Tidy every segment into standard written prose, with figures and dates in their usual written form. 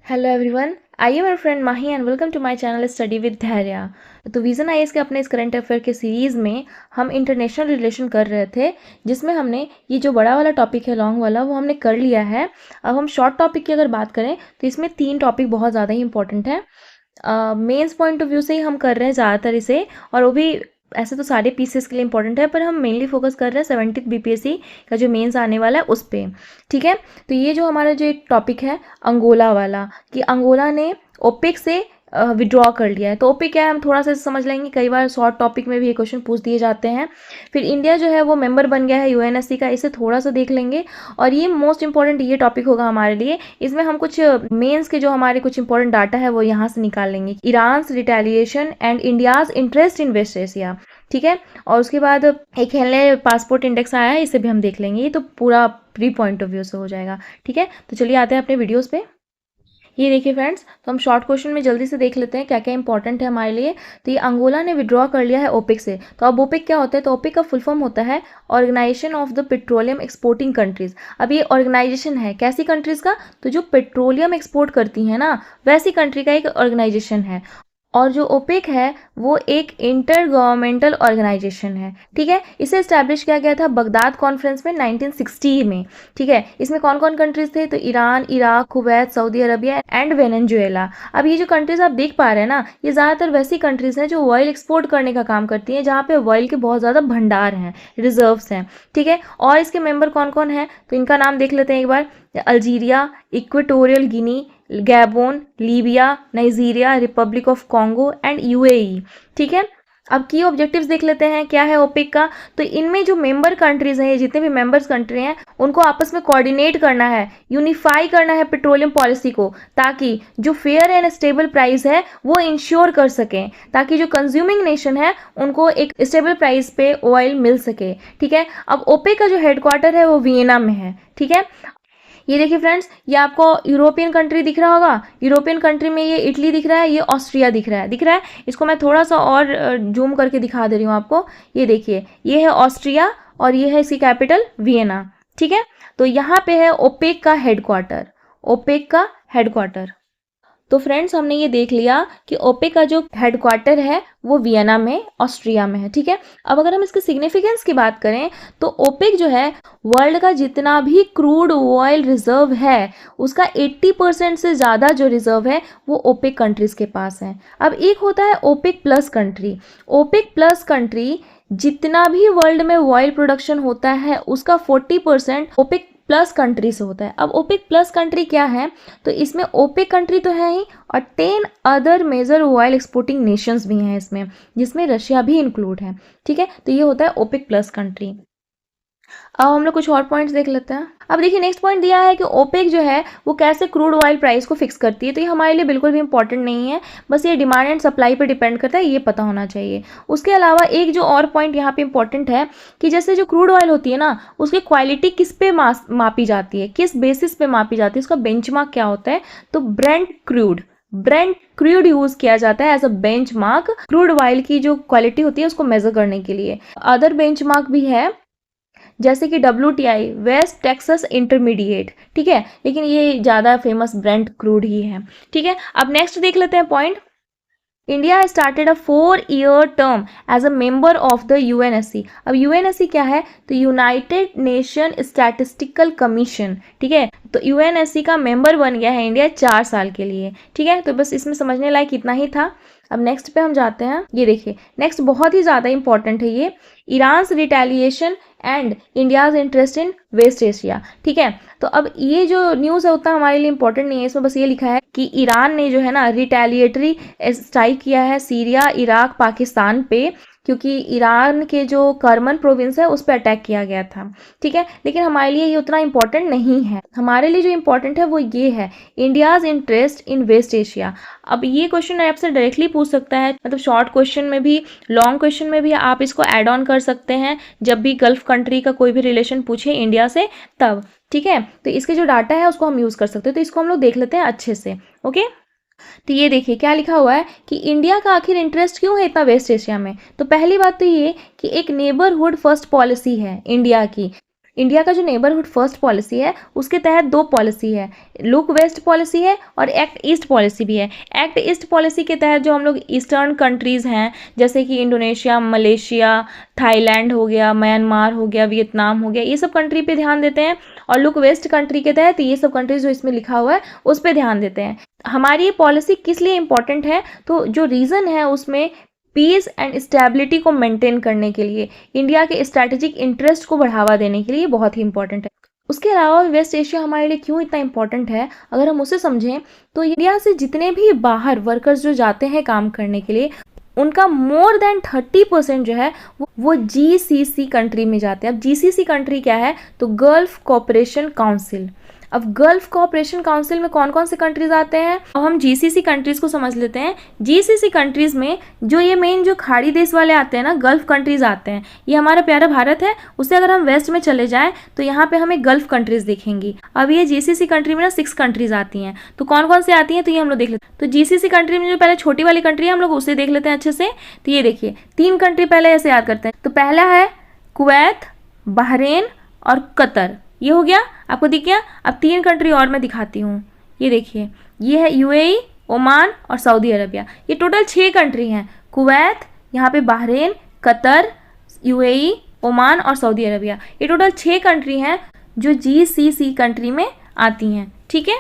Hello everyone, I am your friend Mahi and welcome to my channel study with Dhairya. तो vision IAS के अपने इस current affair के series में हम इंटरनेशनल रिलेशन कर रहे थे, जिसमें हमने ये जो बड़ा वाला टॉपिक है लॉन्ग वाला वो हमने कर लिया है। अब हम शॉर्ट टॉपिक की अगर बात करें तो इसमें 3 टॉपिक बहुत ज़्यादा ही इंपॉर्टेंट है। मेंस पॉइंट ऑफ व्यू से ही हम कर रहे हैं ज़्यादातर इसे, और वो भी ऐसे तो सारे पीसेस के लिए इंपॉर्टेंट है, पर हम मेनली फोकस कर रहे हैं 70th बीपीएससी का जो मेंस आने वाला है उस पर। ठीक है, तो ये जो हमारा जो टॉपिक है अंगोला वाला, कि अंगोला ने ओपेक से विड्रॉ कर लिया है। तो ओपेक क्या है हम थोड़ा सा समझ लेंगे, कई बार शॉर्ट टॉपिक में भी ये क्वेश्चन पूछ दिए जाते हैं। फिर इंडिया जो है वो मेंबर बन गया है यूएनएससी का, इसे थोड़ा सा देख लेंगे। और ये मोस्ट इंपॉर्टेंट ये टॉपिक होगा हमारे लिए, इसमें हम कुछ मेंस के जो हमारे कुछ इंपॉर्टेंट डाटा है वो यहाँ से निकाल लेंगे। Iran retaliation and India's interest in West Asia, ठीक है। और उसके बाद एक हेनले पासपोर्ट इंडेक्स आया है, इसे भी हम देख लेंगे। ये तो पूरा प्री पॉइंट ऑफ व्यू से हो जाएगा। ठीक है, तो चलिए आते हैं अपने वीडियोस पे। ये देखिए फ्रेंड्स, तो हम शॉर्ट क्वेश्चन में जल्दी से देख लेते हैं क्या क्या इंपॉर्टेंट है हमारे लिए। तो ये अंगोला ने विड्रॉ कर लिया है ओपेक से। तो अब ओपेक क्या होता है? तो ओपेक का फुल फॉर्म होता है organisation of the petroleum exporting countries. अब ये ऑर्गेनाइजेशन है कैसी कंट्रीज का? तो जो पेट्रोलियम एक्सपोर्ट करती हैं ना, वैसी कंट्री का एक ऑर्गेनाइजेशन है। और जो ओपेक है वो एक इंटर गवर्नमेंटल ऑर्गेनाइजेशन है। ठीक है, इसे इस्टेब्लिश किया गया था बगदाद कॉन्फ्रेंस में 1960 में। ठीक है, इसमें कौन कौन कंट्रीज थे? तो Iran, Iraq, Kuwait, Saudi Arabia and Venezuela. अब ये जो कंट्रीज आप देख पा रहे हैं ना, ये ज़्यादातर वैसी कंट्रीज हैं जो ऑयल एक्सपोर्ट करने का काम करती हैं, जहाँ पे ऑयल के बहुत ज़्यादा भंडार हैं, रिजर्व्स हैं। ठीक है, और इसके मेंबर कौन कौन हैं? तो इनका नाम देख लेते हैं एक बार। Algeria, Equatorial Guinea, Gabon, Libya, Nigeria, Republic of Congo and UAE. ठीक है, अब की ऑब्जेक्टिव्स देख लेते हैं क्या है ओपेक का। तो इनमें जो मेंबर कंट्रीज हैं, ये जितने भी मेंबर्स कंट्री हैं, उनको आपस में कोऑर्डिनेट करना है, यूनिफाई करना है पेट्रोलियम पॉलिसी को, ताकि जो फेयर एंड स्टेबल प्राइस है वो इंश्योर कर सकें, ताकि जो कंज्यूमिंग नेशन है उनको एक स्टेबल प्राइस पे ऑयल मिल सके। ठीक है, अब ओपेक का जो हेडक्वार्टर है वो वियना में है। ठीक है, ये देखिए फ्रेंड्स, ये आपको यूरोपियन कंट्री दिख रहा होगा। यूरोपियन कंट्री में ये इटली दिख रहा है, ये ऑस्ट्रिया दिख रहा है। दिख रहा है? इसको मैं थोड़ा सा और जूम करके दिखा दे रही हूँ आपको। ये देखिए, ये है ऑस्ट्रिया और ये है इसकी कैपिटल वियना। ठीक है, तो यहाँ पे है ओपेक का हेडक्वार्टर। ओपेक का हेडक्वार्टर। तो फ्रेंड्स, हमने ये देख लिया कि ओपेक का जो हेडक्वार्टर है वो वियना में, ऑस्ट्रिया में है। ठीक है, अब अगर हम इसके सिग्निफिकेंस की बात करें तो ओपेक जो है वर्ल्ड का जितना भी क्रूड ऑयल रिजर्व है उसका 80% से ज़्यादा जो रिजर्व है वो ओपेक कंट्रीज़ के पास है। अब एक होता है OPEC plus country. OPEC plus country जितना भी वर्ल्ड में ऑयल प्रोडक्शन होता है उसका 40% ओपेक प्लस कंट्री से होता है। अब ओपेक प्लस कंट्री क्या है? तो इसमें ओपेक कंट्री तो है ही, और 10 other major oil exporting nations भी हैं इसमें, जिसमें रशिया भी इंक्लूड है। ठीक है, तो ये होता है ओपेक प्लस कंट्री। अब हम लोग कुछ और पॉइंट्स देख लेते हैं। अब देखिए, नेक्स्ट पॉइंट दिया है कि ओपेक जो है वो कैसे क्रूड ऑयल प्राइस को फिक्स करती है। तो ये हमारे लिए बिल्कुल भी इंपॉर्टेंट नहीं है, बस ये डिमांड एंड सप्लाई पर डिपेंड करता है, ये पता होना चाहिए। उसके अलावा एक जो और पॉइंट यहाँ पे इंपॉर्टेंट है कि जैसे जो क्रूड ऑयल होती है ना, उसकी क्वालिटी किस पे मापी जाती है, किस बेसिस पे मापी जाती है, उसका बेंचमार्क क्या होता है? तो ब्रेंट क्रूड यूज किया जाता है as a benchmark crude oil की जो क्वालिटी होती है उसको मेजर करने के लिए। अदर बेंचमार्क भी है जैसे कि WTI, वेस्ट टेक्सास इंटरमीडिएट। ठीक है, लेकिन ये ज़्यादा फेमस ब्रेंट क्रूड ही है। ठीक है, अब नेक्स्ट देख लेते हैं point. India has started a 4-year term as a member of the UNSC। अब UNSC क्या है? तो यूनाइटेड नेशन स्टैटिस्टिकल कमीशन। ठीक है, तो UNSC का मेंबर बन गया है इंडिया 4 साल के लिए। ठीक है, तो बस इसमें समझने लायक इतना ही था। अब नेक्स्ट पे हम जाते हैं। ये देखिए, नेक्स्ट बहुत ही ज़्यादा इंपॉर्टेंट है ये, Iran retaliation and India's interest in West Asia. ठीक है, तो अब ये जो न्यूज़ है उतना हमारे लिए इंपॉर्टेंट नहीं है, इसमें बस ये लिखा है कि ईरान ने जो है ना रिटेलिएटरी स्ट्राइक किया है सीरिया, इराक, पाकिस्तान पे, क्योंकि ईरान के जो करमन प्रोविंस है उस पर अटैक किया गया था। ठीक है, लेकिन हमारे लिए ये उतना इंपॉर्टेंट नहीं है। हमारे लिए जो इंपॉर्टेंट है वो ये है, India's interest in West Asia. अब ये क्वेश्चन आपसे डायरेक्टली पूछ सकता है, मतलब शॉर्ट क्वेश्चन में भी, लॉन्ग क्वेश्चन में भी आप इसको ऐड ऑन कर सकते हैं जब भी गल्फ कंट्री का कोई भी रिलेशन पूछे इंडिया से तब। ठीक है, तो इसके जो डाटा है उसको हम यूज़ कर सकते हैं, तो इसको हम लोग देख लेते हैं अच्छे से। ओके, तो ये देखिए क्या लिखा हुआ है कि इंडिया का आखिर इंटरेस्ट क्यों है इतना वेस्ट एशिया में। तो पहली बात तो ये कि एक नेबरहुड फर्स्ट पॉलिसी है इंडिया की। इंडिया का जो नेबरहुड फर्स्ट पॉलिसी है उसके तहत दो पॉलिसी है, लुक वेस्ट पॉलिसी है और एक्ट ईस्ट पॉलिसी भी है। एक्ट ईस्ट पॉलिसी के तहत जो हम लोग ईस्टर्न कंट्रीज़ हैं जैसे कि इंडोनेशिया, मलेशिया, थाईलैंड हो गया, म्यांमार हो गया, वियतनाम हो गया, ये सब कंट्री पे ध्यान देते हैं। और लुक वेस्ट कंट्री के तहत ये सब कंट्रीज जो इसमें लिखा हुआ है उस पर ध्यान देते हैं। हमारी ये पॉलिसी किस लिए इंपॉर्टेंट है, तो जो रीज़न है उसमें पीस एंड स्टेबिलिटी को मेंटेन करने के लिए, इंडिया के स्ट्रैटेजिक इंटरेस्ट को बढ़ावा देने के लिए बहुत ही इंपॉर्टेंट है। उसके अलावा वेस्ट एशिया हमारे लिए क्यों इतना इंपॉर्टेंट है, अगर हम उसे समझें तो इंडिया से जितने भी बाहर वर्कर्स जो जाते हैं काम करने के लिए, उनका मोर देन 30% जो है वो GCC कंट्री में जाते हैं। अब GCC कंट्री क्या है, तो गल्फ कोऑपरेशन काउंसिल। अब गल्फ कोऑपरेशन काउंसिल में कौन कौन से कंट्रीज आते हैं, अब हम GCC कंट्रीज को समझ लेते हैं। GCC कंट्रीज में जो ये मेन जो खाड़ी देश वाले आते हैं ना, गल्फ कंट्रीज आते हैं। ये हमारा प्यारा भारत है, उससे अगर हम वेस्ट में चले जाएं तो यहाँ पे हमें गल्फ कंट्रीज दिखेंगी। अब ये GCC कंट्री में ना 6 कंट्रीज आती हैं, तो कौन कौन से आती हैं तो ये हम लोग देख लेते हैं। तो GCC कंट्री में जो पहले छोटी वाली कंट्री है हम लोग उसे देख लेते हैं अच्छे से। तो ये देखिए 3 कंट्री पहले ऐसे याद करते हैं। तो पहला है कुवैत, बहरीन और कतर, ये हो गया, आपको दिख गया। अब 3 कंट्री और मैं दिखाती हूँ, ये देखिए, ये है UAE, ओमान और सऊदी अरबिया। ये टोटल 6 कंट्री हैं, कुवैत, यहाँ पे बहरीन, कतर, UAE, ओमान और सऊदी अरबिया। ये टोटल 6 कंट्री हैं जो GCC कंट्री में आती हैं, ठीक है।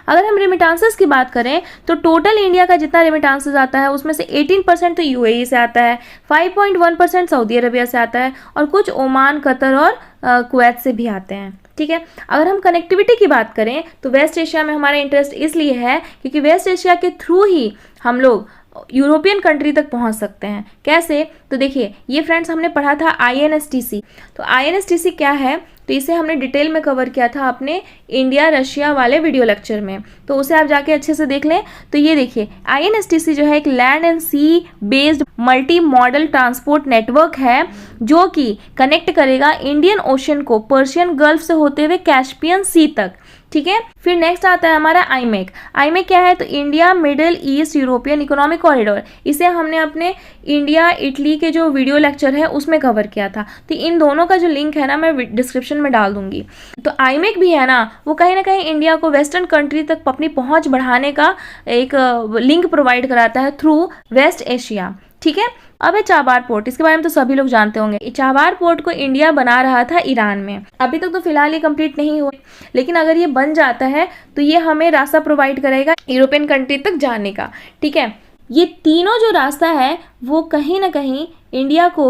अगर हम रेमिटांसेस की बात करें तो टोटल इंडिया का जितना रेमिटांसेस आता है उसमें से 18% तो UAE से आता है, 5.1% सऊदी अरबिया से आता है और कुछ ओमान, कतर और कुवैत से भी आते हैं, ठीक है। अगर हम कनेक्टिविटी की बात करें तो वेस्ट एशिया में हमारा इंटरेस्ट इसलिए है क्योंकि वेस्ट एशिया के थ्रू ही हम लोग यूरोपियन कंट्री तक पहुंच सकते हैं। कैसे, तो देखिए ये फ्रेंड्स हमने पढ़ा था INSTC। तो INSTC क्या है, तो इसे हमने डिटेल में कवर किया था अपने इंडिया रशिया वाले वीडियो लेक्चर में, तो उसे आप जाके अच्छे से देख लें। तो ये देखिए INSTC जो है एक land and sea based multi modal transport network है जो कि कनेक्ट करेगा इंडियन ओशन को पर्शियन गल्फ से होते हुए कैस्पियन सी तक, ठीक है। फिर नेक्स्ट आता है हमारा आईमेक। आईमेक क्या है, तो India middle east European economic corridor. इसे हमने अपने इंडिया इटली के जो वीडियो लेक्चर है उसमें कवर किया था। तो इन दोनों का जो लिंक है ना मैं डिस्क्रिप्शन में डाल दूंगी। तो आईमेक भी है ना, वो कहीं ना कहीं इंडिया को वेस्टर्न कंट्री तक अपनी पहुंच बढ़ाने का एक लिंक प्रोवाइड कराता है थ्रू वेस्ट एशिया, ठीक है। अब है चाबार पोर्ट, इसके बारे में तो सभी लोग जानते होंगे। चाबार पोर्ट को इंडिया बना रहा था ईरान में। अभी तक तो फिलहाल ये कंप्लीट नहीं हुआ, लेकिन अगर ये बन जाता है तो ये हमें रास्ता प्रोवाइड करेगा यूरोपियन कंट्री तक जाने का, ठीक है। ये तीनों जो रास्ता है वो कहीं ना कहीं इंडिया को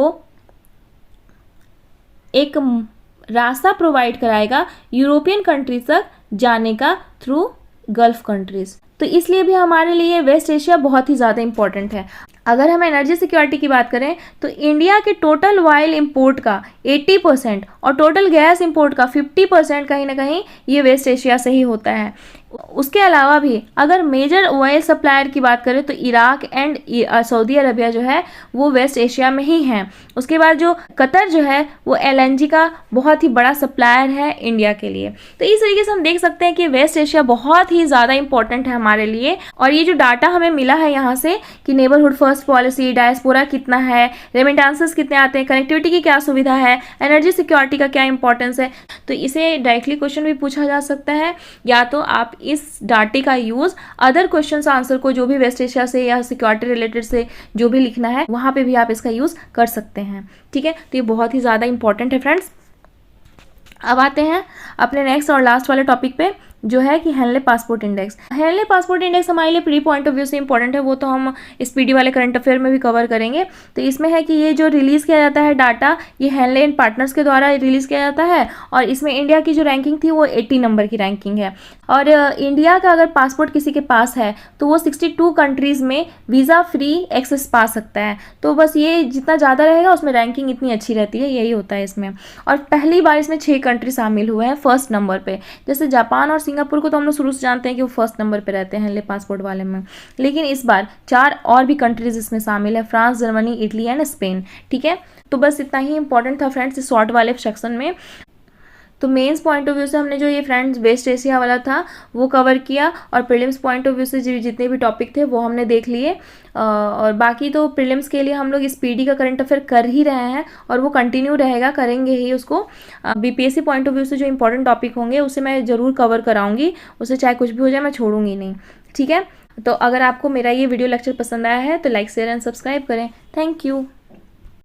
एक रास्ता प्रोवाइड कराएगा यूरोपियन कंट्रीज तक जाने का थ्रू गल्फ कंट्रीज। तो इसलिए भी हमारे लिए वेस्ट एशिया बहुत ही ज़्यादा इंपॉर्टेंट है। अगर हम एनर्जी सिक्योरिटी की बात करें तो इंडिया के टोटल ऑयल इंपोर्ट का 80% और टोटल गैस इंपोर्ट का 50% कहीं ना कहीं ये वेस्ट एशिया से ही होता है। उसके अलावा भी अगर मेजर ऑयल सप्लायर की बात करें तो इराक एंड सऊदी अरबिया जो है वो वेस्ट एशिया में ही हैं। उसके बाद जो कतर जो है वो LNG का बहुत ही बड़ा सप्लायर है इंडिया के लिए। तो इस तरीके से हम देख सकते हैं कि वेस्ट एशिया बहुत ही ज़्यादा इंपॉर्टेंट है हमारे लिए। और ये जो डाटा हमें मिला है यहाँ से कि नेबरहुड फर्स्ट पॉलिसी, डायस्पोरा कितना है, रेमिटेंसेस कितने आते हैं, कनेक्टिविटी की क्या सुविधा है, एनर्जी सिक्योरिटी का क्या इंपॉर्टेंस है, तो इसे डायरेक्टली क्वेश्चन भी पूछा जा सकता है। या तो आप इस डाटे का यूज़ अदर क्वेश्चन आंसर को जो भी वेस्ट एशिया से या सिक्योरिटी रिलेटेड से जो भी लिखना है वहाँ पे भी आप इसका यूज़ कर सकते हैं, ठीक है। तो ये बहुत ही ज़्यादा इंपॉर्टेंट है फ्रेंड्स। अब आते हैं अपने नेक्स्ट और लास्ट वाले टॉपिक पे जो है कि Henley passport index. Henley passport index हमारे लिए प्री पॉइंट ऑफ व्यू से इंपॉर्टेंट है, वो तो हम इस PD वाले करंट अफेयर में भी कवर करेंगे। तो इसमें है कि ये जो रिलीज़ किया जाता है डाटा, ये हेनले एंड पार्टनर्स के द्वारा रिलीज़ किया जाता है और इसमें इंडिया की जो रैंकिंग थी वो 80 नंबर की रैंकिंग है। और इंडिया का अगर पासपोर्ट किसी के पास है तो वो 62 कंट्रीज़ में वीज़ा फ्री एक्सेस पा सकता है। तो बस ये जितना ज़्यादा रहेगा उसमें रैंकिंग इतनी अच्छी रहती है, यही होता है इसमें। और पहली बार इसमें 6 कंट्री शामिल हुए हैं फर्स्ट नंबर पे। जैसे जापान और सिंगापुर को तो हम लोग शुरू से जानते हैं कि वो फर्स्ट नंबर पे रहते हैं हेनले पासपोर्ट वाले में, लेकिन इस बार 4 और भी कंट्रीज इसमें शामिल है, France, Germany, Italy and Spain, ठीक है। तो बस इतना ही इंपॉर्टेंट था फ्रेंड्स इस शॉर्ट वाले सेक्शन में। तो मेंस पॉइंट ऑफ व्यू से हमने जो ये फ्रेंड्स वेस्ट एशिया वाला था वो कवर किया, और प्रीलिम्स पॉइंट ऑफ व्यू से जितने भी टॉपिक थे वो हमने देख लिए। और बाकी तो प्रीलिम्स के लिए हम लोग इस पीडी का करंट अफेयर कर ही रहे हैं और वो कंटिन्यू रहेगा, करेंगे ही उसको। बीपीएससी पॉइंट ऑफ व्यू से जो इंपॉर्टेंट टॉपिक होंगे उसे मैं ज़रूर कवर कराऊंगी, उसे चाहे कुछ भी हो जाए मैं छोड़ूंगी नहीं, ठीक है। तो अगर आपको मेरा ये वीडियो लेक्चर पसंद आया है तो लाइक शेयर एंड सब्सक्राइब करें। Thank you.